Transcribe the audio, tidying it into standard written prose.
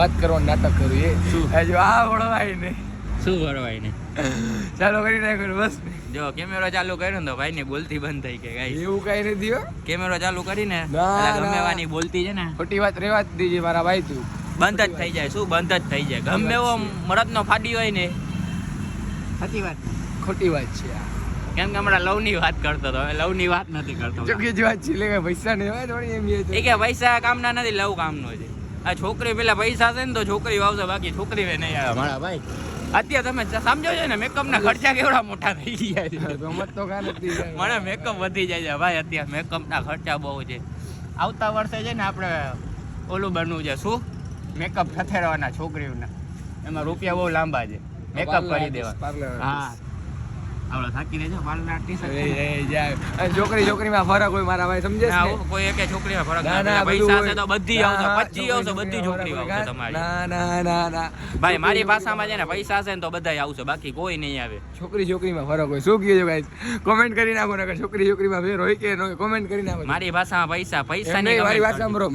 વાત કરવાનું નાટક કર્યું એ શું? જો આ વળવાય ને શું વળવાય ને ચાલો કરી નાખ્યું બસ જો કેમેરો ચાલુ કર્યો ને તો ભાઈ ની બોલતી બંધ થઈ ગઈ ગાઈસ. એવું કઈ નથી હો. કેમેરો ચાલુ કરીને ના, એટલે ગમે ના. એવાની બોલતી છે ને ખોટી વાત રેવા જ દીજે મારા ભાઈ તું બંધ જ થઈ જાય. શું બંધ જ થઈ જાય? ગમે એવો મરદનો ફાડી હોય ને. સાચી વાત. ખોટી વાત છે આ કેમ કે હમણાં લવ ની વાત કરતો હતો, હવે લવ ની વાત નથી કરતો. ચોખ્ખી જ વાત છે લે પૈસા ને હોય થોડી એમ એ કે પૈસા કામના નથી, લવ કામનો છે. આ છોકરી પેલા પૈસા છે ને તો છોકરી આવશે, બાકી છોકરી નહીં આવે મારા ભાઈ. અત્યારે તમે સમજો છો ને મેકઅપ ના ખર્ચા કેવડા મોટા થઈ ગયા છે. ગમત તો કાં નથી મને મેકઅપ વધી જાય છે ભાઈ. અત્યારે મેકઅપ ના ખર્ચા બહુ છે. આવતા વર્ષે છે ને આપણે ઓલું બનવું છે. શું? મેકઅપ થથેરવાના છોકરીઓના. એમાં રૂપિયા બહુ લાંબા છે. મેકઅપ કરી દેવા. હા આવડો થાકી રહેજો પાર્લર આર્ટિસ્ટ. છોકરીમાં ફરક હોય મારા ભાઈ સમજે છે ને? કોઈ એક છોકરીમાં ફરક ના, ના ના, પડે. પૈસા બધું છે તો બધી આવશે, ના, 25 આવશે, બધી છોકરીઓ આવશે તમારી. ના ભાઈ મારી ભાષામાં છે ને પૈસા છે ને તો બધાય આવશે, બાકી કોઈ નહીં આવે. છોકરીમાં ફરક હોય શું કહે છો ગાઈસ કોમેન્ટ કરી નાખો ને છોકરીમાં ફેર હોય કે ન હોય કોમેન્ટ કરી નાખો મારી ભાષામાં પૈસા એમ નહીં, મારી વાત સાંભળો